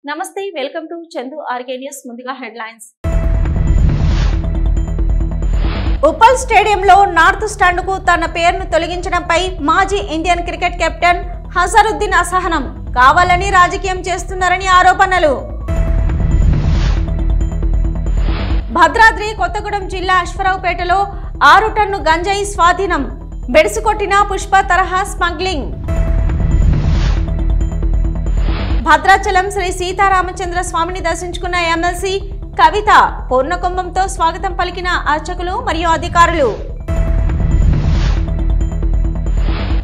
నమస్తే welcome to Chandu RK news. ముందుగా headlines. Uppal స్టేడియంలో నార్త్ స్టాండ్ కు తన పేరును తొలగించడంపై మాజీ ఇండియన్ క్రికెట్ కెప్టెన్ హజారుద్దీన్ అసహనం. కావాలని రాజకీయం చేస్తున్నారని ఆరోపణలు. భద్రాద్రి కొత్తగూడెం జిల్లా అశ్వరావుపేటలో 6 టన్ను గంజాయి స్వాధీనం. బెడిసికొట్టిన పుష్ప తరహా స్మగ్లింగ్. భద్రాచలం శ్రీ సీతారామచంద్ర స్వామిని దర్శించుకున్న ఎమ్మెల్సీ కవిత. పూర్ణకుంభంతో స్వాగతం పలికిన అర్చకులు మరియు అధికారులు.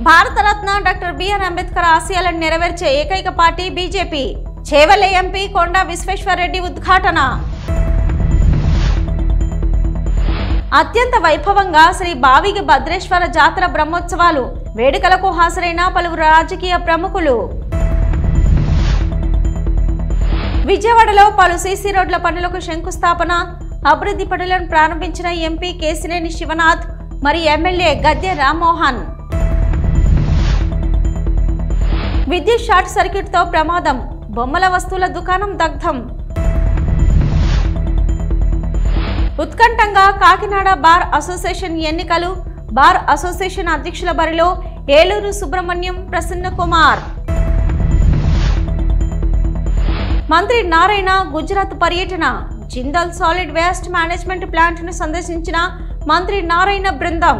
భారతరత్న డాక్టర్ బిఆర్ అంబేద్కర్ ఆశయాలను నెరవేర్చే ఏకైక పార్టీ బీజేపీ. చేవెళ్ల ఎంపీ కొండా విశ్వేశ్వరరెడ్డి ఉద్ఘాటన. అత్యంత వైభవంగా శ్రీ బావిగ భద్రేశ్వర జాతర బ్రహ్మోత్సవాలు. వేడుకలకు హాజరైన పలువురు రాజకీయ ప్రముఖులు. విజయవాడలో పలు సీసీ రోడ్ల పనులకు శంకుస్థాపన. అభివృద్ధి పనులను ప్రారంభించిన ఎంపీ కేసినేని శివనాథ్ మరియు ఎమ్మెల్యే గద్దె రామ్మోహన్. విద్యుత్ షార్ట్ సర్క్యూట్తో ప్రమాదం. బొమ్మల వస్తువుల దుకాణం దగ్ధం. ఉత్కంఠంగా కాకినాడ బార్ అసోసియేషన్ ఎన్నికలు. బార్ అసోసియేషన్ అధ్యక్షుల బరిలో ఏలూరు సుబ్రహ్మణ్యం, ప్రసన్న కుమార్. మంత్రి నారాయణ గుజరాత్ పర్యటన. Jindal solid waste management plant ను సందర్శించిన మంత్రి నారాయణ బృందం.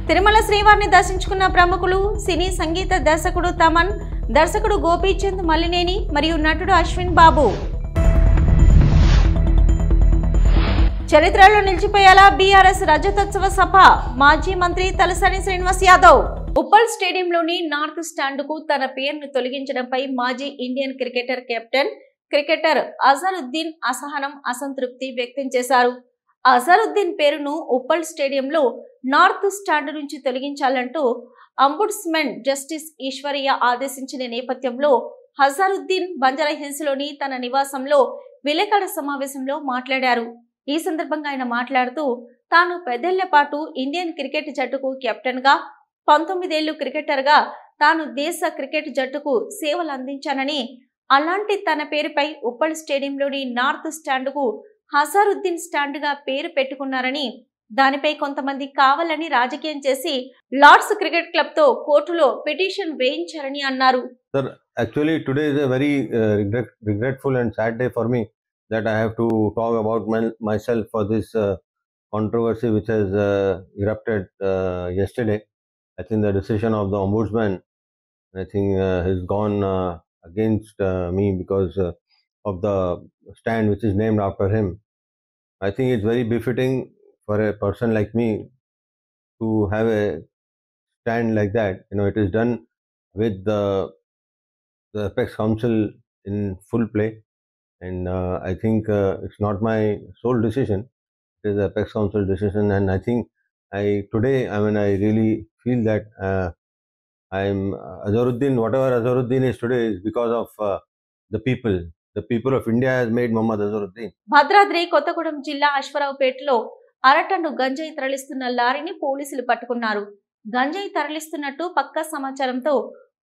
తిరుమల శ్రీవారిని దర్శించుకున్న ప్రముఖులు. సినీ సంగీత దర్శకుడు తమన్, దర్శకుడు గోపీచంద్ మల్లినేని మరియు నటుడు అశ్విన్ బాబు. చరిత్రలో నిలిచిపోయేలా బీఆర్ఎస్ రజతోత్సవ సభ. మాజీ మంత్రి తలసాని శ్రీనివాస్ యాదవ్. ఉప్పల్ స్టేడియంలోని నార్త్ స్టాండ్ కు తన పేరును తొలగించడంపై మాజీ ఇండియన్ క్రికెటర్ అజరుద్దీన్ అసహనం, అసంతృప్తి వ్యక్తం చేశారు. అజరుద్దీన్ పేరును ఉప్పల్ స్టేడియంలో నార్త్ స్టాండ్ నుంచి తొలగించాలంటూ అంబుడ్స్మెన్ జస్టిస్ ఈశ్వరయ్య ఆదేశించిన నేపథ్యంలో హజారుద్దీన్ బంజారాహిల్స్ లోని తన నివాసంలో విలేకరుల సమావేశంలో మాట్లాడారు. ఈ సందర్భంగా ఆయన మాట్లాడుతూ, తాను 10 ఏళ్ల పాటు ఇండియన్ క్రికెట్ జట్టుకు కెప్టెన్ గా, 19 ఏళ్లు క్రికెటర్ గా తాను దేశ క్రికెట్ జట్టుకు సేవలు అందించానని, అలాంటి తన పేరుపై ఉప్పల్ స్టేడియంలోని నార్త్ స్టాండ్ కు హజారుద్దీన్ స్టాండ్ గా పేరు పెట్టుకున్నారని, దానిపై కొంతమంది కావాలని రాజకీయం చేసి లార్డ్స్ క్రికెట్ క్లబ్ తో కోర్టులో పిటిషన్ వేయించారని అన్నారు. Sir, actually today is a very regretful and sad day for me that I have to talk about myself for this controversy which has erupted yesterday. I think the decision of the ombudsman, I think, has gone against me because of the stand which is named after him. I think it's very befitting for a person like me to have a stand like that. You know, it is done with the Apex Council in full play, and I think it's not my sole decision. It is the Apex Council decision, and I think today, I mean, I really feel that I'm Azharuddin. Whatever Azharuddin is today is because of the people. The people of India has made Muhammad Azharuddin. Bhadradri Kothagudem జిల్లా అశ్వరావుపేటలో 1 ton గంజాయి తరలిస్తున్న లారీని పోలీసులు పట్టుకున్నారు. గంజాయి తరలిస్తున్నట్టు పక్కా సమాచారంతో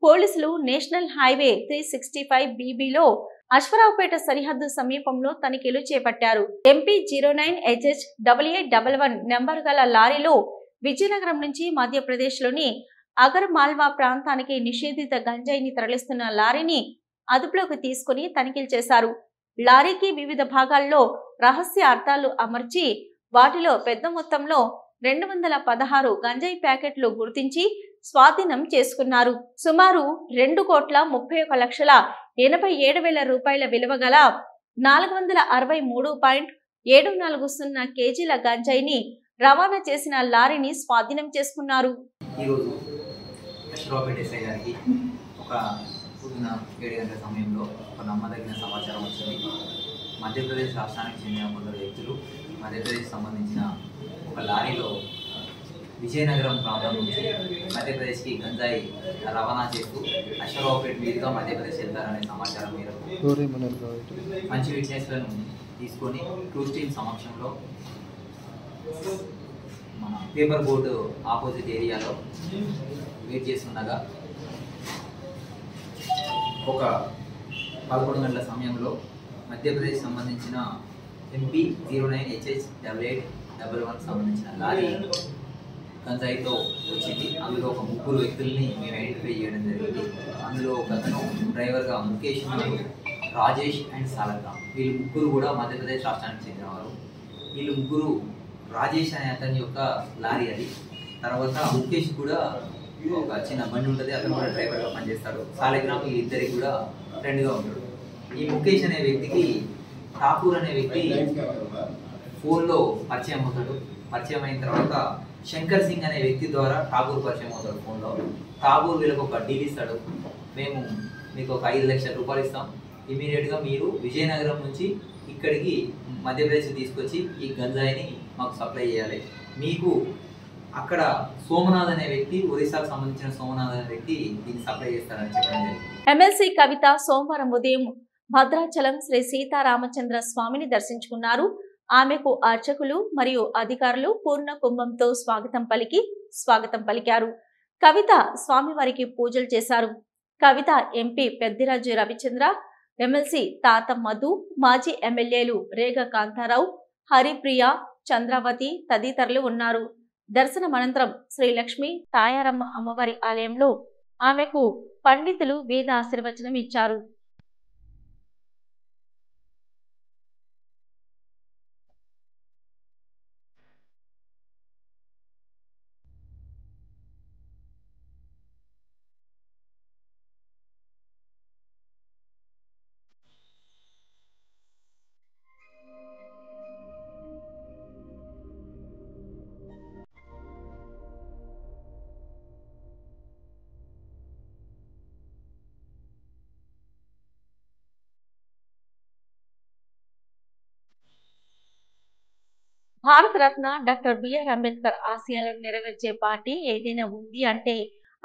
పోలీసులు national highway 365 BBలో Aswaraopeta సరిహద్దు సమీపంలో తనిఖీలు చేపట్టారు. MP 09HH8811 నెంబర్ గల లారీలో విజయనగరం నుంచి మధ్యప్రదేశ్లోని అగర్ మాల్వా ప్రాంతానికి నిషేధిత గంజాయిని తరలిస్తున్న లారీని అదుపులోకి తీసుకుని తనిఖీలు చేశారు. లారీకి వివిధ భాగాల్లో రహస్య అర్థాలు అమర్చి వాటిలో పెద్ద మొత్తంలో 216 గంజాయి ప్యాకెట్లు గుర్తించి స్వాధీనం చేసుకున్నారు. సుమారు 2,31,87,000 రూపాయల విలువ గల 463.740 కేజీల గంజాయిని రవాణా చేసిన లారీని స్వాధీనం చేసుకున్నారు. ఈరోజు అశ్వరావుపేట ఎస్ఐ గారికి పొద్దున 7 గంటల సమయంలో ఒక నమ్మదగిన సమాచారం వచ్చింది. మధ్యప్రదేశ్ రాష్ట్రానికి చెందిన కొందరు వ్యక్తులు మధ్యప్రదేశ్ సంబంధించిన ఒక లారీలో విజయనగరం ప్రాంతం నుంచి మధ్యప్రదేశ్కి గంజాయి రవాణా చేస్తూ అశ్వరావుపేట మీదుగా మధ్యప్రదేశ్ వెళ్తారనే సమాచారం మేరకు మంచి విట్నెస్లను తీసుకొని క్రూజ్ టీమ్ సమక్షంలో మన పేపర్ బోర్డు ఆపోజిట్ ఏరియాలో వెయిట్ చేస్తుండగా ఒక 11 గంటల సమయంలో మధ్యప్రదేశ్ సంబంధించిన MP 09HH8811 సంబంధించిన లారీ గంజాయితో వచ్చింది. అందులో ఒక 3 వ్యక్తుల్ని మేము ఐడెంటిఫై చేయడం జరిగింది. అందులో ఒక అతను డ్రైవర్గా ముఖేష్, రాజేష్ అండ్ సాలగ్రామ్. వీళ్ళు 3 కూడా మధ్యప్రదేశ్ రాష్ట్రానికి చెందినవారు. వీళ్ళు 3 రాజేష్ అనే అతని యొక్క లారీ అది. తర్వాత ముఖేష్ కూడా ఒక చిన్న బండి ఉంటుంది, అతను కూడా డ్రైవర్గా పనిచేస్తాడు. సాలగ్రామ్ వీళ్ళిద్దరికి కూడా ఫ్రెండ్గా ఉంటాడు. ఈ ముఖేష్ అనే వ్యక్తికి ఠాకూర్ అనే వ్యక్తి ఫోన్లో పరిచయం అవుతాడు. పరిచయం అయిన తర్వాత శంకర్ సింగ్ అనే వ్యక్తి ద్వారా ఠాకూర్ పరిచయం అవుతాడు ఫోన్లో. ఠాకూర్ వీళ్ళకి ఒక డీల్ ఇస్తాడు. మేము మీకు ఒక 5 లక్షల రూపాయలు ఇస్తాం, ఇమీడియట్గా మీరు విజయనగరం నుంచి ఇక్కడికి మధ్యప్రదేశ్ తీసుకొచ్చి ఈ గంజాయిని మాకు సప్లై చేయాలి. మీకు అక్కడ సోమనాథ్ అనే వ్యక్తి, ఒరిస్సాకు సంబంధించిన సోమనాథ్ అనే వ్యక్తి దీన్ని సప్లై చేస్తారని చెప్పడం జరిగింది. ఎమ్మెల్సీ కవిత సోమవారం ఉదయం భద్రాచలం శ్రీ సీతారామచంద్ర స్వామిని దర్శించుకున్నారు. ఆమెకు అర్చకులు మరియు అధికారులు పూర్ణ కుంభంతో స్వాగతం పలికారు. కవిత స్వామివారికి పూజలు చేశారు. కవిత ఎంపీ పెద్దిరాజు రవిచంద్ర, ఎమ్మెల్సీ తాత మధు, మాజీ ఎమ్మెల్యేలు రేగ కాంతారావు, హరిప్రియ, చంద్రావతి తదితరులు ఉన్నారు. దర్శనం అనంతరం శ్రీ లక్ష్మి తాయారమ్మ అమ్మవారి ఆలయంలో ఆమెకు పండితులు వేద ఆశీర్వచనం ఇచ్చారు. భారతరత్న డాక్టర్ బిఆర్ అంబేద్కర్ ఆశయాలను నెరవేర్చే పార్టీ ఏదైనా ఉంది అంటే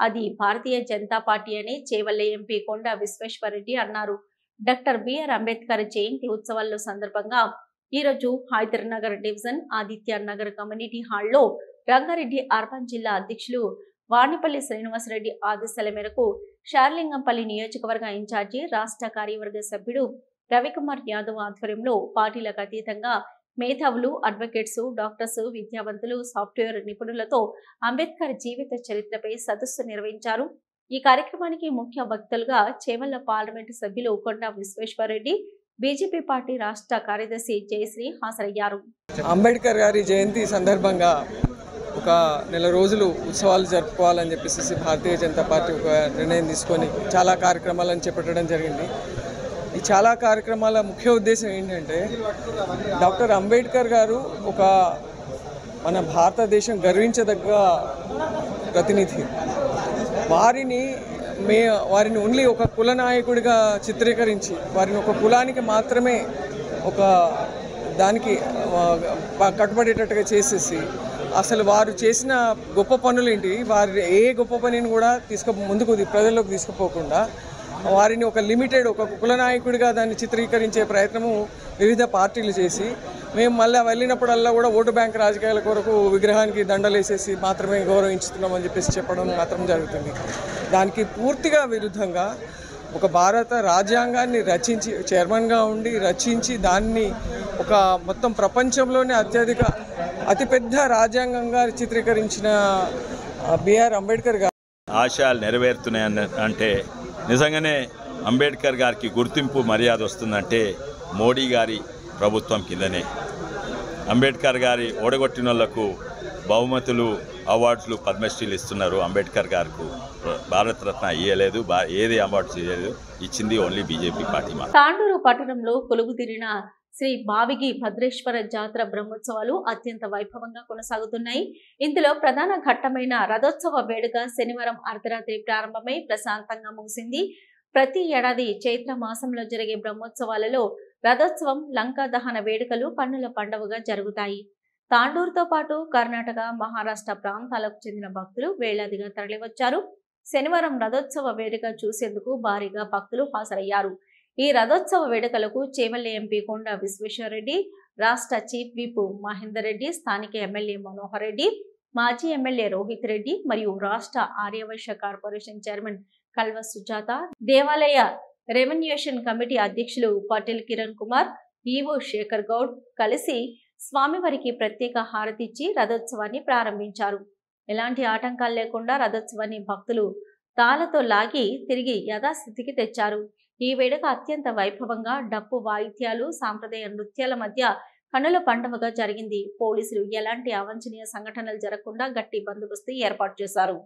అది భారతీయ జనతా పార్టీ అని చేవెళ్ల ఎంపీ కొండా విశ్వేశ్వరరెడ్డి అన్నారు. డాక్టర్ బిఆర్ అంబేద్కర్ జయంతి ఉత్సవాల సందర్భంగా ఈరోజు హైదర్ నగర్ డివిజన్ ఆదిత్య నగర్ కమ్యూనిటీ హాల్లో రంగారెడ్డి అర్బన్ జిల్లా అధ్యక్షులు వాణిపల్లి శ్రీనివాసరెడ్డి ఆదేశాల మేరకు షార్లింగంపల్లి నియోజకవర్గ ఇన్ఛార్జి రాష్ట్ర కార్యవర్గ సభ్యుడు రవికుమార్ యాదవ్ ఆధ్వర్యంలో పార్టీలకు అతీతంగా మేధావులు, అడ్వకేట్స్, డాక్టర్స్, విద్యావంతులు, సాఫ్ట్వేర్ నిపుణులతో అంబేద్కర్ జీవిత చరిత్రపై సదస్సు నిర్వహించారు. ఈ కార్యక్రమానికి ముఖ్య వక్తలుగా చేవెళ్ల పార్లమెంటు సభ్యులు కొండా విశ్వేశ్వరరెడ్డి, బీజేపీ పార్టీ రాష్ట్ర కార్యదర్శి జయశ్రీ హాజరయ్యారు. అంబేద్కర్ గారి జయంతి సందర్భంగా ఒక నెల రోజులు ఉత్సవాలు జరుపుకోవాలని చెప్పేసి భారతీయ జనతా పార్టీ ఒక నిర్ణయం తీసుకొని చాలా కార్యక్రమాలను చేపట్టడం జరిగింది. ఈ చాలా కార్యక్రమాల ముఖ్య ఉద్దేశం ఏంటంటే డాక్టర్ అంబేద్కర్ గారు ఒక మన భారతదేశం గర్వించదగ్గ ప్రతినిధి. వారిని ఓన్లీ ఒక కుల నాయకుడిగా చిత్రీకరించి వారిని ఒక కులానికి మాత్రమే ఒక దానికి కట్టుబడేటట్టుగా చేసేసి అసలు వారు చేసిన గొప్ప పనులు ఏంటి, వారి ఏ గొప్ప పనిని కూడా ముందుకు ప్రజల్లోకి తీసుకుపోకుండా వారిని ఒక లిమిటెడ్ ఒక కుల నాయకుడిగా దాన్ని చిత్రీకరించే ప్రయత్నము వివిధ పార్టీలు చేసి మేము మళ్ళీ వెళ్ళినప్పుడల్లా కూడా ఓటు బ్యాంక్ రాజకీయాల కొరకు విగ్రహానికి దండలేసేసి మాత్రమే గౌరవించుతున్నామని చెప్పేసి చెప్పడం మాత్రం జరుగుతుంది. దానికి పూర్తిగా విరుద్ధంగా ఒక భారత రాజ్యాంగాన్ని రచించి చైర్మన్గా ఉండి రచించి దాన్ని ఒక మొత్తం ప్రపంచంలోనే అతిపెద్ద రాజ్యాంగంగా చిత్రీకరించిన బిఆర్ అంబేద్కర్ గారు ఆశయాలు నెరవేరుతున్నాయని అంటే నిజంగానే అంబేద్కర్ గారికి గుర్తింపు మర్యాద వస్తుందంటే మోడీ గారి ప్రభుత్వం కిందనే. అంబేద్కర్ గారి ఓడగొట్టిన వాళ్లకు బహుమతులు, అవార్డులు, పద్మశ్రీలు ఇస్తున్నారు. అంబేద్కర్ గారికి భారతరత్న ఇయ్యలేదు, ఏది అవార్డ్స్ ఇయ్యలేదు, ఇచ్చింది ఓన్లీ బీజేపీ పార్టీ. తాండూరు పట్టణంలో కొలువుదీరిన శ్రీ బావిగి భద్రేశ్వర జాతర బ్రహ్మోత్సవాలు అత్యంత వైభవంగా కొనసాగుతున్నాయి. ఇందులో ప్రధాన ఘట్టమైన రథోత్సవ వేడుక శనివారం అర్ధరాత్రి ప్రారంభమై ప్రశాంతంగా ముగిసింది. ప్రతి ఏడాది చైత్ర మాసంలో జరిగే బ్రహ్మోత్సవాలలో రథోత్సవం, లంకా దహన వేడుకలు కన్నుల పండుగగా జరుగుతాయి. తాండూరుతో పాటు కర్ణాటక, మహారాష్ట్ర ప్రాంతాలకు చెందిన భక్తులు వేలాదిగా తరలివచ్చారు. శనివారం రథోత్సవ వేడుక చూసేందుకు భారీగా భక్తులు హాజరయ్యారు. ఈ రథోత్సవ వేడుకలకు చేవెళ్ల ఎంపీ కొండా విశ్వేశ్వరరెడ్డి, రాష్ట్ర చీఫ్ విప్ మహేందర్ రెడ్డి, స్థానిక ఎమ్మెల్యే మనోహర్ రెడ్డి, మాజీ ఎమ్మెల్యే రోహిత్ రెడ్డి మరియు రాష్ట్ర ఆర్యవైశ్య కార్పొరేషన్ చైర్మన్ కల్వ సుజాత, దేవాలయ రెవెన్యూషన్ కమిటీ అధ్యక్షులు పటేల్ కిరణ్ కుమార్, ఈవో శేఖర్ గౌడ్ కలిసి స్వామివారికి ప్రత్యేక హారతి ఇచ్చి రథోత్సవాన్ని ప్రారంభించారు. ఎలాంటి ఆటంకాలు లేకుండా రథోత్సవాన్ని భక్తులు తాళతో లాగి తిరిగి యథాస్థితికి తెచ్చారు. ఈ వేడుక అత్యంత వైభవంగా డప్పు వాయిద్యాలు, సాంప్రదాయ నృత్యాల మధ్య కనుల పండుగగా జరిగింది. పోలీసులు ఎలాంటి అవాంఛనీయ సంఘటనలు జరగకుండా గట్టి బందోబస్తు ఏర్పాటు చేశారు.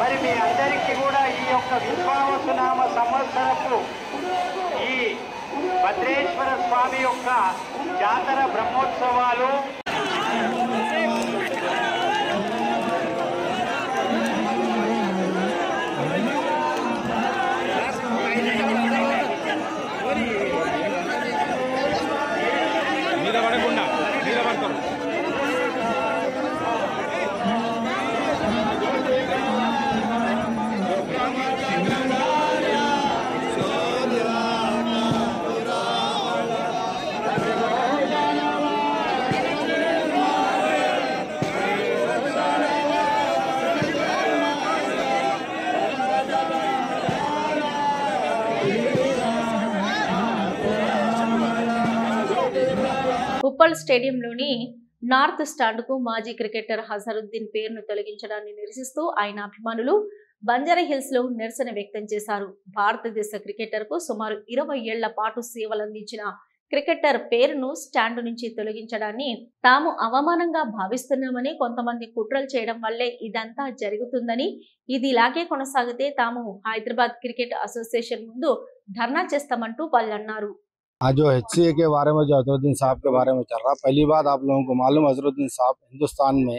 మరి మీ అందరికీ కూడా ఈ యొక్క విశ్వావసునామ సంవత్సరపు ఈ భద్రేశ్వర స్వామి యొక్క జాతర బ్రహ్మోత్సవాలు ఉప్పల్ స్టేడియంలోని నార్త్ స్టాండ్కు మాజీ క్రికెటర్ హజరుద్దీన్ పేరును తొలగించడాన్ని నిరసిస్తూ ఆయన అభిమానులు బంజారాహిల్స్ లో నిరసన వ్యక్తం చేశారు. భారతదేశ క్రికెటర్కు సుమారు 20 ఏళ్ల పాటు సేవలందించిన క్రికెటర్ పేరును స్టాండ్ నుంచి తొలగించడాన్ని తాము అవమానంగా భావిస్తున్నామని, కొంతమంది కుట్రలు చేయడం వల్లే ఇదంతా జరుగుతుందని, ఇది ఇలాగే కొనసాగితే తాము హైదరాబాద్ క్రికెట్ అసోసియేషన్ ముందు ధర్నా చేస్తామంటూ వాళ్ళు అన్నారు. आज जो HCA के बारे में, जो अजहरुद्दीन साहब के बारे में चल रहा, पहली बात आप लोगों को मालूम, अजहरुद्दीन साहब हिंदुस्तान में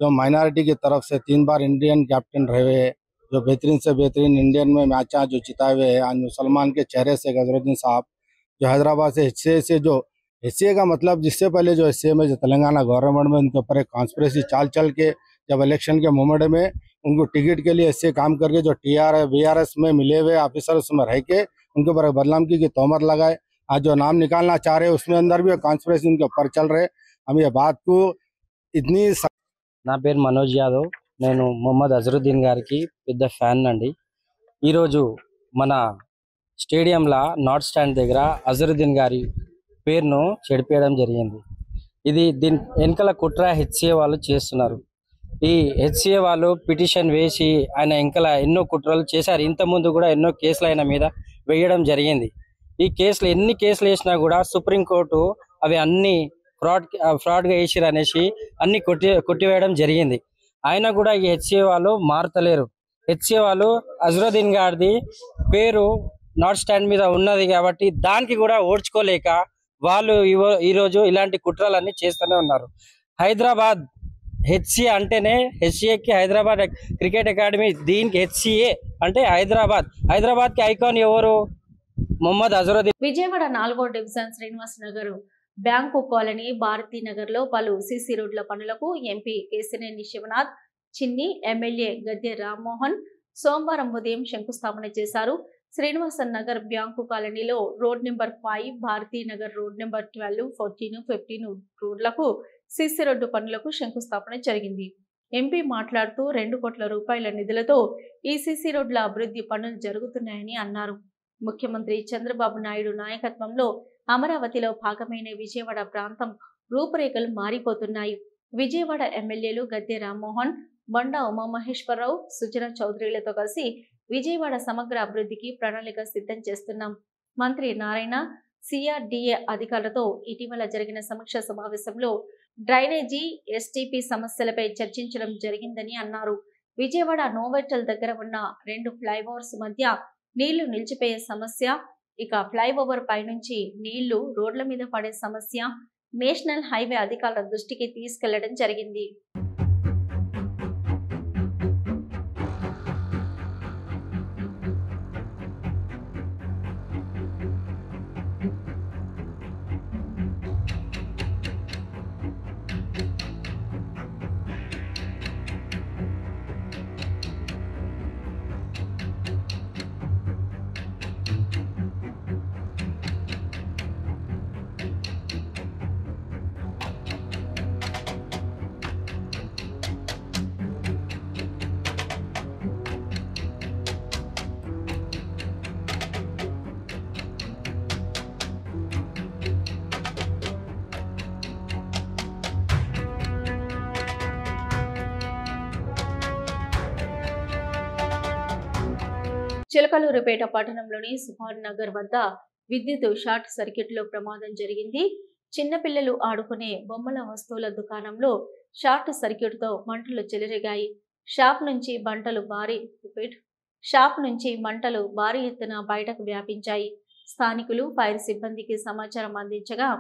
जो माइनॉरिटी की तरफ से 3 बार इंडियन कैप्टन रहे हुए, जो बेहतरीन से बेहतरीन इंडियन में मैचा जो जिताए हुए हैं, आज मुसलमान के चेहरे से अजहरुद्दीन साहब जो हैदराबाद से HCA से, जो HCA का मतलब जिससे पहले जो HCA में जो तेलंगाना गवर्नमेंट में उनके ऊपर एक कॉन्स्पिरेसी चाल चल के जब इलेक्शन के मोमेंट में उनको टिकट के लिए HCA काम करके जो BRS में मिले हुए ऑफिसर उसमें रह के उनके ऊपर बदनाम की तोहमत लगाए, आज जो नाम निकालना चाह रहे उसमें अंदर भी कॉन्स्पिरेसी उनके ऊपर चल रहे। हम ये बात को इतनी నా పేరు మనోజ్ యాదవ్, నేను మొహమ్మద్ అజరుద్దీన్ గారికి పెద్ద ఫ్యాన్ అండి. ఈరోజు మన స్టేడియంలో నార్త్ స్టాండ్ దగ్గర అజరుద్దీన్ గారి పేరును చెడిపేయడం జరిగింది. దీని వెనకాల కుట్ర HCA వాళ్ళు చేస్తున్నారు. ఈ HCA వాళ్ళు పిటిషన్ వేసి ఆయన వెనకాల ఎన్నో కుట్రలు చేశారు. ఇంతకుముందు కూడా ఎన్నో కేసులు ఆయన మీద వేయడం జరిగింది. ఈ కేసులు ఎన్ని కేసులు వేసినా కూడా సుప్రీంకోర్టు అవి అన్ని ఫ్రాడ్గా వేసిరు అనేసి అన్ని కొట్టివేయడం జరిగింది. అయినా కూడా ఈ HCA వాళ్ళు మారుతలేరు. HCA వాళ్ళు అజరుద్దీన్ గారిది పేరు నార్త్ స్టాండ్ మీద ఉన్నది కాబట్టి దానికి కూడా ఓడ్చుకోలేక వాళ్ళు ఈరోజు ఇలాంటి కుట్రలన్నీ చేస్తూనే ఉన్నారు. హైదరాబాద్ HCA అంటేనే HCAకి హైదరాబాద్ క్రికెట్ అకాడమీ, దీనికి HCA అంటే హైదరాబాద్ కి ఐకాన్ ఎవరు? మొహమ్మద్ అజరుద్దీన్. విజయవాడ 4వ division Srinivas Nagar, bank colony, Bharati Nagar లో పలు సిసి రోడ్ల పనులకు ఎంపీ కేశినేని శివనాథ్ చిన్ని, ఎమ్మెల్యే గద్దె రామ్మోహన్ సోమవారం ఉదయం శంకుస్థాపన చేశారు. శ్రీనివాసన్ నగర్ బ్యాంకు కాలనీలో road number 5, Bharati Nagar road number 12, 14, 15 రోడ్లకు సిసి రోడ్డు పనులకు శంకుస్థాపన జరిగింది. ఎంపీ మాట్లాడుతూ 2 కోట్ల రూపాయల నిధులతో ఈ సిసి రోడ్ల అభివృద్ధి పనులు జరుగుతున్నాయని అన్నారు. ముఖ్యమంత్రి చంద్రబాబు నాయుడు నాయకత్వంలో అమరావతిలో భాగమైన విజయవాడ ప్రాంతం రూపురేఖలు మారిపోతున్నాయి. విజయవాడ ఎమ్మెల్యేలు గద్దె రామ్మోహన్, బండా ఉమామహేశ్వరరావు, సుజనా చౌదరిలతో కలిసి విజయవాడ సమగ్ర అభివృద్ధికి ప్రణాళిక సిద్ధం చేస్తున్నాం. మంత్రి నారాయణ సిఆర్డీఏ అధికారులతో ఇటీవల జరిగిన సమీక్ష సమావేశంలో డ్రైనేజీ, ఎస్టీపీ సమస్యలపై చర్చించడం జరిగిందని అన్నారు. విజయవాడ నోవెటల్ దగ్గర ఉన్న 2 ఫ్లైఓవర్స్ మధ్య నీళ్లు నిలిచిపోయే సమస్య, ఇక ఫ్లైఓవర్ పైనుంచి నీళ్లు రోడ్ల మీద పడే సమస్య నేషనల్ హైవే అధికారుల దృష్టికి తీసుకెళ్లడం జరిగింది. చిలకలూరుపేట పట్టణంలోని సుభాన్ నగర్ వద్ద విద్యుత్ షార్ట్ సర్క్యూట్ లో ప్రమాదం జరిగింది. చిన్నపిల్లలు ఆడుకునే బొమ్మల వస్తువుల దుకాణంలో షార్ట్ సర్క్యూట్ తో మంటలు చెలరేగాయి. షాప్ నుంచి మంటలు భారీ ఎత్తున బయటకు వ్యాపించాయి. స్థానికులు ఫైర్ సిబ్బందికి సమాచారం అందించగా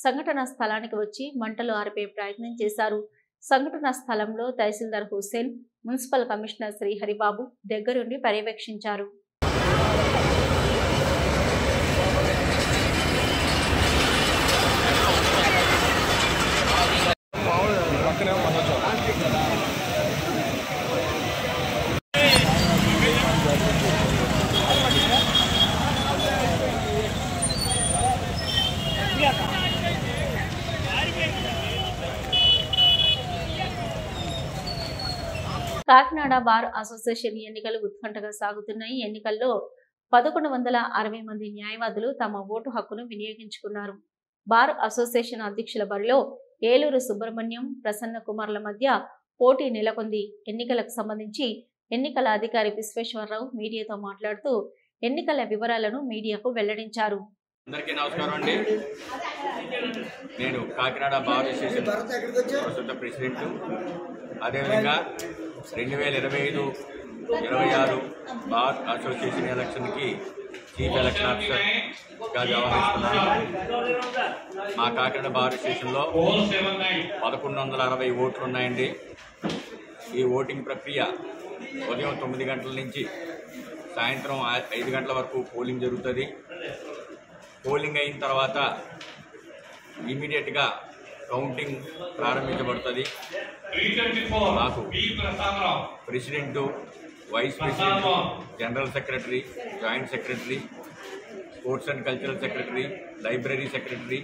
సంఘటన స్థలానికి వచ్చి మంటలు ఆర్పే ప్రయత్నం చేశారు. సంఘటన స్థలంలో తహసీల్దార్ హుస్సేన్, మున్సిపల్ కమిషనర్ శ్రీహరిబాబు దగ్గరుండి పర్యవేక్షించారు. కాకినాడ బార్ అసోసియేషన్ ఎన్నికలు ఉత్కంఠగా సాగుతున్నాయి. ఎన్నికల్లో 1160 మంది న్యాయవాదులు తమ ఓటు హక్కును వినియోగించుకున్నారు. బార్ అసోసియేషన్ అధ్యక్షుల బరిలో ఏలూరు సుబ్రహ్మణ్యం, ప్రసన్న కుమార్ల మధ్య పోటీ నెలకొంది. ఎన్నికలకు సంబంధించి ఎన్నికల అధికారి విశ్వేశ్వరరావు మీడియాతో మాట్లాడుతూ ఎన్నికల వివరాలను మీడియాకు వెల్లడించారు. అందరికీ నమస్కారం అండి. నేను కాకినాడ బార్ అసోసియేషన్ ప్రస్తుత ప్రెసిడెంట్. అదేవిధంగా 2025-26 బార్ అసోసియేషన్ ఎలక్షన్కి చీఫ్ ఎలక్షన్ ఆఫీసర్గా వ్యవహరిస్తున్నాను. మా కాకినాడ బార్ అసోసియేషన్లో 1160 ఓట్లు ఉన్నాయండి. ఈ ఓటింగ్ ప్రక్రియ ఉదయం 9 గంటల నుంచి సాయంత్రం 5 గంటల వరకు పోలింగ్ జరుగుతుంది. పోలింగ్ అయిన తర్వాత ఇమీడియట్గా కౌంటింగ్ ప్రారంభించబడుతుంది. మాకు president, vice president, general secretary, joint secretary, sports and cultural secretary, library secretary,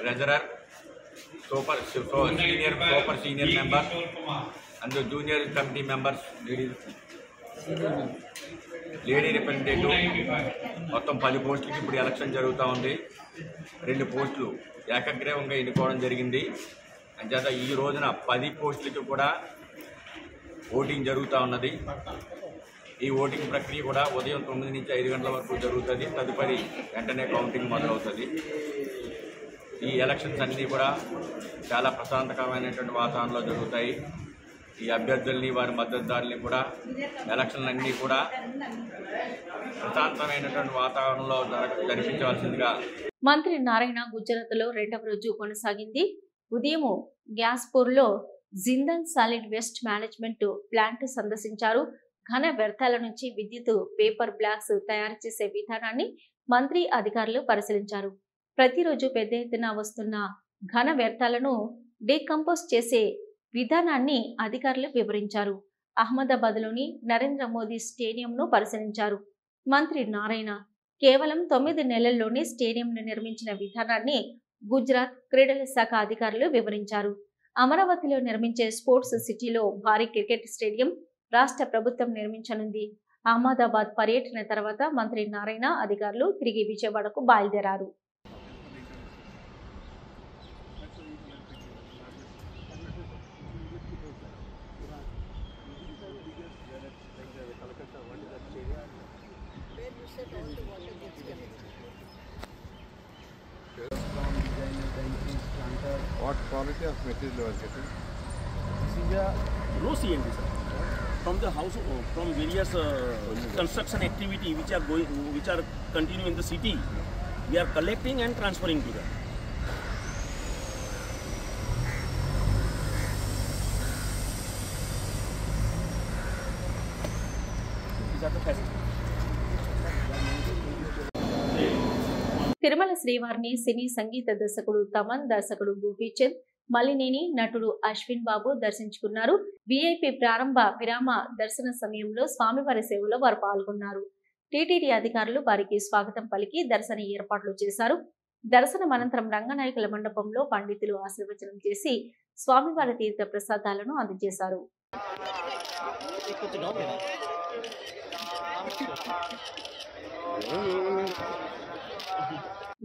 treasurer, super senior member and junior committee members, lady representative, మొత్తం 10 పోస్టులకి ఇప్పుడు ఎలక్షన్ జరుగుతూ ఉంది. 2 పోస్టులు ఏకగ్రీవంగా ఎన్నుకోవడం జరిగింది. అంచేత ఈ రోజున 10 పోస్టులకి కూడా ఓటింగ్ జరుగుతూ ఉన్నది. ఈ ఓటింగ్ ప్రక్రియ కూడా ఉదయం 9 నుంచి 5 గంటల వరకు జరుగుతుంది. తదుపరి వెంటనే కౌంటింగ్ మొదలవుతుంది. ఈ ఎలక్షన్స్ అన్నీ కూడా చాలా ప్రశాంతకరమైనటువంటి వాతావరణంలో జరుగుతాయి. ఈ అభ్యర్థుల్ని, వారి మద్దతుదారుల్ని కూడా ఎలక్షన్లన్నీ కూడా ప్రశాంతమైనటువంటి వాతావరణంలో జరిపించవలసిందిగా. మంత్రి నారాయణ గుజరాత్లో 2వ రోజు కొనసాగింది. ఉదయం గ్యాస్పూర్లో Jindal solid waste management plant సందర్శించారు. ఘన వ్యర్థాల నుంచి విద్యుత్ పేపర్ బ్లాక్స్ తయారు చేసే విధానాన్ని మంత్రి అధికారులు పరిశీలించారు. ప్రతిరోజు పెద్ద ఎత్తున వస్తున్న ఘన వ్యర్థాలను డీకంపోజ్ చేసే విధానాన్ని అధికారులు వివరించారు. అహ్మదాబాద్లోని నరేంద్ర మోదీ స్టేడియంను పరిశీలించారు. మంత్రి నారాయణ కేవలం 9 నెలల్లోనే స్టేడియంను నిర్మించిన విధానాన్ని గుజరాత్ క్రీడల శాఖ అధికారులు వివరించారు. అమరావతిలో నిర్మించే స్పోర్ట్స్ సిటీలో భారీ క్రికెట్ స్టేడియం రాష్ట్ర ప్రభుత్వం నిర్మించనుంది. అహ్మదాబాద్ పర్యటన తర్వాత మంత్రి నారాయణ అధికారులు తిరిగి విజయవాడకు బయలుదేరారు. quality of material you are getting? This is a raw CNG, sir. From the house, from various construction activity which are continuing in the city, we are collecting and transferring to them. These are the facilities. Tirumala శ్రీవారిని సినీ సంగీత దర్శకుడు తమన్, దర్శకుడు గోపీచంద్, మల్లినేని, నటుడు అశ్విన్ బాబు దర్శించుకున్నారు. VIP ప్రారంభ విరామ దర్శన సమయంలో స్వామివారి సేవలో వారు పాల్గొన్నారు. టీటీడీ అధికారులు వారికి స్వాగతం పలికి దర్శన ఏర్పాట్లు చేశారు. దర్శనం అనంతరం రంగనాయకుల మండపంలో పండితులు ఆశీర్వచనం చేసి స్వామివారి తీర్థ ప్రసాదాలను అందజేశారు.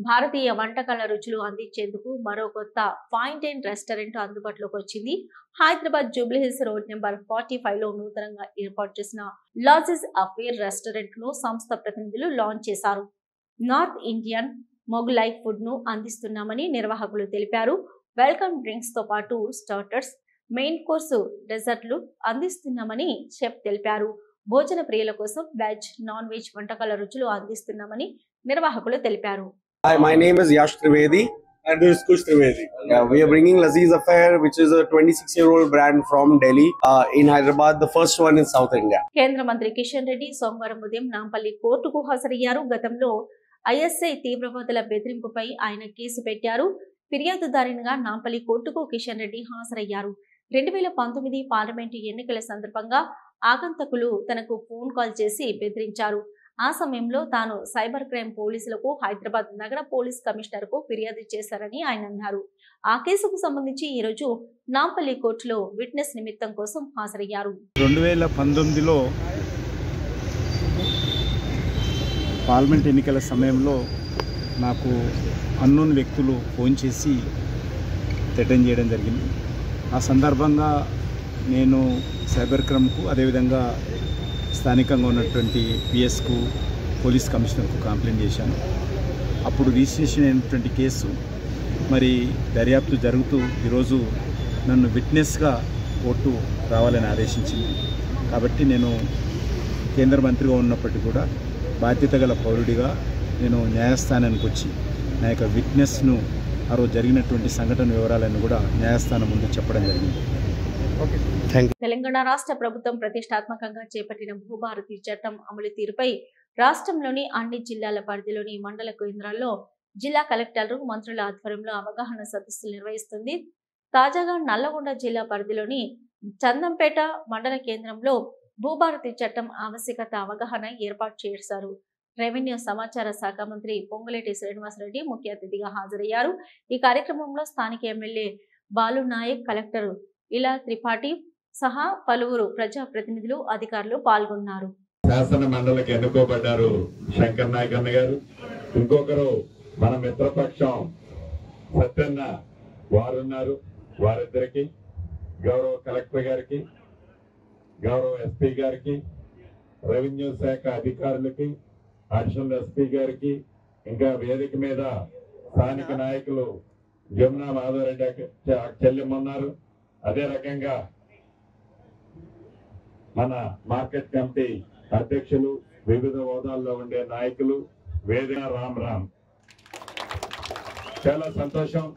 భారతీయ వంటకాల రుచులు అందించేందుకు మరో కొత్త ఫైన్ డైన్ రెస్టారెంట్ అందుబాటులోకి వచ్చింది. హైదరాబాద్ జూబ్లీహిల్స్ రోడ్ నెంబర్ 45 లో నూతనంగా ఏర్పాటు చేసిన లాజెస్ అఫేర్ రెస్టారెంట్ ను సంస్థ ప్రతినిధులు లాంచ్ చేశారు. నార్త్ ఇండియన్ మొగులై ఫుడ్ ను అందిస్తున్నామని నిర్వాహకులు తెలిపారు. వెల్కమ్ డ్రింక్స్ తో పాటు స్టార్టర్స్, మెయిన్ కోర్సు, డెజర్ట్లు అందిస్తున్నామని షెఫ్ తెలిపారు. భోజన ప్రియుల కోసం వెజ్, నాన్ వెజ్ వంటకాల రుచులు అందిస్తున్నామని నిర్వాహకులు తెలిపారు. Hi, my name is Yash Trivedi. And this is Kush Trivedi. Yeah, we are bringing Lazeez Affair, which is a 26-year-old brand from Delhi, in Hyderabad, the first one in South India. కేంద్ర మంత్రి కిషన్ రెడ్డి సోమవారం ఉదయం నాంపల్లి కోర్టుకు హాజరయ్యారు. గతంలో ISI తీవ్రవాదుల బెదిరింపుపై ఆయన case పెట్టారు. ఫిర్యాదుదారునిగా నాంపల్లి కోర్టుకు కిషన్ రెడ్డి హాజరయ్యారు. 2019 పార్లమెంటు ఎన్నికల సందర్భంగా ఆగంతకులు తనకు ఫోన్ కాల్ చేసి బెదిరించారు. ఆ సమయంలో తాను సైబర్ క్రైమ్ పోలీసులకు, హైదరాబాద్ నగర పోలీస్ కమిషనర్ కు ఫిర్యాదు చేశారని ఆయన అన్నారు. ఆ కేసుకు సంబంధించి ఈ రోజు నాంపల్లి కోర్టులో విట్నెస్ నిమిత్తం కోసం హాజరయ్యారు. 2019లో పార్లమెంట్ ఎన్నికల సమయంలో నాకు అన్నోన్ వ్యక్తులు ఫోన్ చేసి థ్రెటన్ చేయడం జరిగింది. ఆ సందర్భంగా నేను సైబర్ క్రైమ్కు, అదేవిధంగా స్థానికంగా ఉన్నటువంటి పిఎస్కు, పోలీస్ కమిషనర్కు కంప్లైంట్ చేశాను. అప్పుడు రిజిస్ట్రేషన్ అయినటువంటి కేసు మరి దర్యాప్తు జరుగుతూ ఈరోజు నన్ను విట్నెస్గా కోర్టు రావాలని ఆదేశించింది. కాబట్టి నేను కేంద్ర మంత్రిగా ఉన్నప్పటికీ కూడా బాధ్యత గల పౌరుడిగా నేను న్యాయస్థానానికి వచ్చి నా యొక్క విట్నెస్ను, ఆ రోజు జరిగినటువంటి సంఘటన వివరాలను కూడా న్యాయస్థానం ముందు చెప్పడం జరిగింది. తెలంగాణ రాష్ట్ర ప్రభుత్వం ప్రతిష్టాత్మకంగా చేపట్టిన భూభారతి చట్టం అమలు తీరుపై రాష్ట్రంలోని అన్ని జిల్లాల పరిధిలోని మండల కేంద్రాల్లో జిల్లా కలెక్టర్లు, మంత్రుల ఆధ్వర్యంలో అవగాహన సదస్సులు నిర్వహిస్తుంది. తాజాగా నల్లగొండ జిల్లా పరిధిలోని చందంపేట మండల కేంద్రంలో భూభారతి చట్టం ఆవశ్యకత అవగాహన ఏర్పాటు చేశారు. రెవెన్యూ సమాచార శాఖ మంత్రి పొంగులేటి శ్రీనివాసరెడ్డి ముఖ్య అతిథిగా హాజరయ్యారు. ఈ కార్యక్రమంలో స్థానిక ఎమ్మెల్యే బాలు నాయక్, కలెక్టర్ ఇలా త్రిపాఠి సహా పలువురు ప్రజా ప్రతినిధులు, అధికారులు పాల్గొన్నారు. శాసన మండలికి ఎన్నుకోబడ్డారు శంకర్ నాయక్ అన్న గారు. ఇంకొకరు మన మిత్రపక్షం సత్యన్న వారున్నారు. వారిద్దరికి, గౌరవ కలెక్టర్ గారికి, గౌరవ ఎస్పీ గారికి, రెవెన్యూ శాఖ అధికారులకి, అడిషనల్ ఎస్పీ గారికి, ఇంకా వేదిక మీద స్థానిక నాయకులు జమునా మాధవరెడ్డి చెల్లెమ్మన్నారు. అదే రకంగా మన మార్కెట్ కమిటీ అధ్యక్షులు, వివిధ హోదాల్లో ఉండే నాయకులు, వేదిక రామ్ రామ్. చాలా సంతోషం.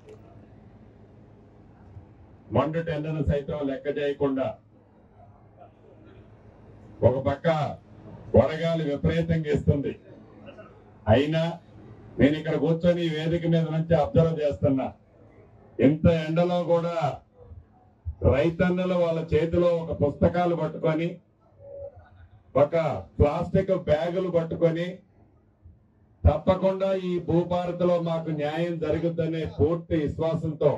మండు టెండను సైతం లెక్క చేయకుండా ఒక పక్క వడగాలి విపరీతంగా ఇస్తుంది. అయినా నేను ఇక్కడ కూర్చొని వేదిక మీద నుంచి అబ్జర్వ్ చేస్తున్నా. ఇంత ఎండలో కూడా రైతన్నలు వాళ్ళ చేతిలో ఒక పుస్తకాలు పట్టుకొని, ఒక ప్లాస్టిక్ బ్యాగులు పట్టుకొని, తప్పకుండా ఈ భూభారతిలో మాకు న్యాయం జరుగుతుందనే పూర్తి విశ్వాసంతో,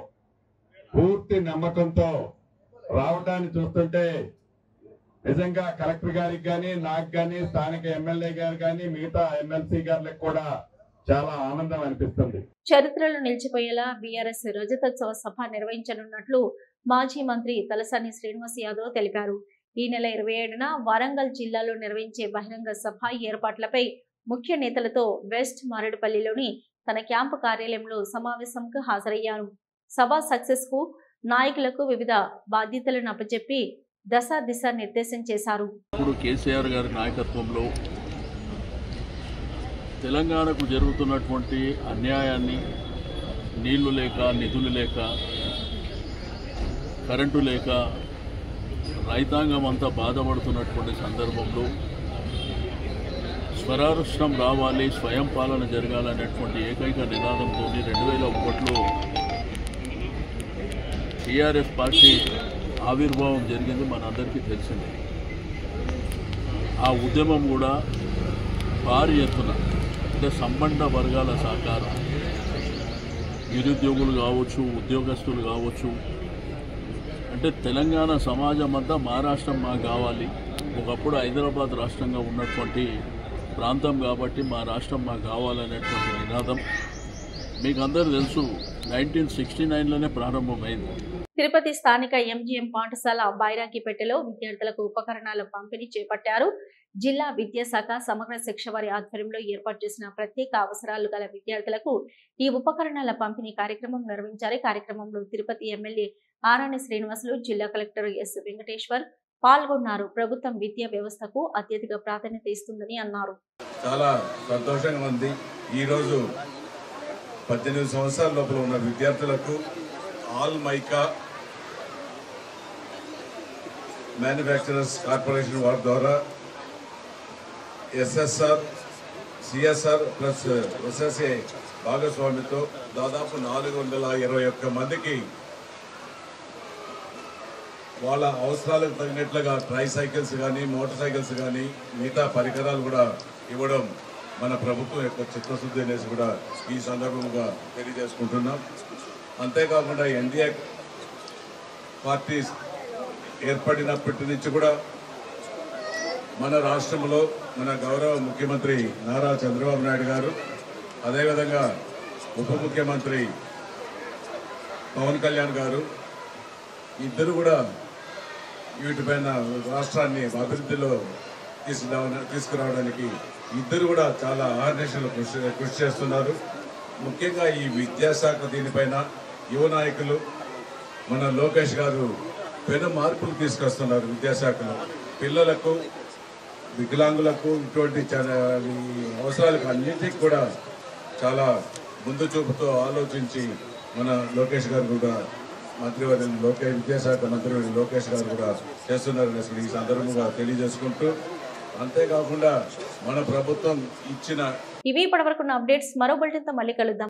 పూర్తి నమ్మకంతో రావడాన్ని చూస్తుంటే నిజంగా కలెక్టర్ గారికి కానీ, నాకు కానీ, స్థానిక ఎమ్మెల్యే గారు కానీ, మిగతా ఎమ్మెల్సీ గారికి కూడా చాలా ఆనందం అనిపిస్తుంది. చరిత్రలో నిలిచిపోయేలా బీఆర్ఎస్ రజతోత్సవ సభ నిర్వహించనున్నట్లు మాజీ మంత్రి తలసాని శ్రీనివాస్ యాదవ్ తెలిపారు. ఈ నెల 27న వరంగల్ జిల్లాలో నిర్వహించే బహిరంగ సభ ఏర్పాట్లపై ముఖ్య నేతలతో వెస్ట్ మారేడుపల్లిలోని తన క్యాంపు కార్యాలయంలో సమావేశంకు హాజరయ్యారు. సభ సక్సెస్ కు నాయకులకు వివిధ బాధ్యతలను అప్పచెప్పి దిశ నిర్దేశం చేశారు. ఇప్పుడు కేసీఆర్ గారి నాయకత్వంలో తెలంగాణకు జరుగుతున్నటువంటి అన్యాయాన్ని, నీళ్లు లేక, నిధులు లేక, కరెంటు లేక రైతాంగం అంతా బాధపడుతున్నటువంటి సందర్భంలో స్వరాష్ట్రం రావాలి, స్వయం పాలన జరగాలనేటువంటి ఏకైక నినాదంతో 2001లో టీఆర్ఎస్ పార్టీ ఆవిర్భావం జరిగింది. మనందరికీ తెలిసిందే. ఆ ఉద్యమం కూడా భారీ ఎత్తున అంటే సంబంధ వర్గాల సహకారం, నిరుద్యోగులు కావచ్చు, ఉద్యోగస్తులు కావచ్చు, అంటే తెలంగాణ సమాజం అంతా మా రాష్ట్రం మాకు కావాలి, ఒకప్పుడు హైదరాబాద్ రాష్ట్రంగా ఉన్నటువంటి ప్రాంతం కాబట్టి మా రాష్ట్రం మాకు కావాలనేటువంటి నినాదం మీకు అందరూ తెలుసు 1969లోనే ప్రారంభమైంది. తిరుపతి స్థానిక ఎంజీఎం పాఠశాల బైరాగిపేటలో విద్యార్థులకు ఉపకరణాల పంపిణీ చేపట్టారు. జిల్లా విద్యాశాఖ సమగ్ర శిక్ష వారి ఆధ్వర్యంలో ఏర్పాటు చేసిన ప్రత్యేక అవసరాలు గల విద్యార్థులకు ఈ ఉపకరణాల పంపిణీ కార్యక్రమం నిర్వహించారు. కార్యక్రమంలో తిరుపతి ఎమ్మెల్యే ఆరాణి శ్రీనివాసులు, జిల్లా కలెక్టర్ ఎస్ వెంకటేశ్వర్ పాల్గొన్నారు. ప్రభుత్వం విద్యా వ్యవస్థకు అత్యధిక ప్రాధాన్యత ఇస్తుందని అన్నారు. చాలా సంతోషంగా ఉంది. ఈరోజు 18 సంవత్సరాల లోపల ఉన్న విద్యార్థులకు ఆల్ మైకా మ్యానుఫ్యాక్చరర్స్ కార్పొరేషన్ వారి ద్వారా ఎస్ఎస్ఆర్, సిఎస్ఆర్ ప్లస్ ఎస్ఎస్ఏ భాగస్వామితో దాదాపు 421 మందికి వాళ్ళ అవసరాలకు తగినట్లుగా ట్రై సైకిల్స్ కానీ, మోటార్ సైకిల్స్ కానీ, మిగతా పరికరాలు కూడా ఇవ్వడం మన ప్రభుత్వం యొక్క చిత్తశుద్ధి అనేసి కూడా ఈ సందర్భంగా తెలియజేసుకుంటున్నాం. అంతేకాకుండా ఎన్డీఏ పార్టీ ఏర్పడినప్పటి నుంచి కూడా మన రాష్ట్రంలో మన గౌరవ ముఖ్యమంత్రి నారా చంద్రబాబు నాయుడు గారు, అదేవిధంగా ఉప ముఖ్యమంత్రి పవన్ కళ్యాణ్ గారు ఇద్దరు కూడా వీటిపైన రాష్ట్రాన్ని అభివృద్ధిలో తీసుకురావడానికి ఇద్దరు కూడా చాలా ఆర్గనైజేషన్లు కృషి చేస్తున్నారు. ముఖ్యంగా ఈ విద్యాశాఖ దీనిపైన యువ నాయకులు మన లోకేష్ గారు పెను మార్పులు తీసుకొస్తున్నారు. విద్యాశాఖలో పిల్లలకు, వికలాంగులకు ఇటువంటి అవసరాలకు అన్నింటికి కూడా చాలా ముందు చూపుతో ఆలోచించి మన లోకేష్ గారు కూడా మంత్రివర్యులు విద్యాశాఖ మంత్రివర్యులు లోకేష్ గారు కూడా చేస్తున్నారని ఈ సందర్భంగా తెలియజేసుకుంటూ, అంతేకాకుండా మన ప్రభుత్వం ఇచ్చిన ఇవి ఇప్పటివరకు అప్డేట్స్. మరో బులెటిన్తో మళ్ళీ కలుద్దాం.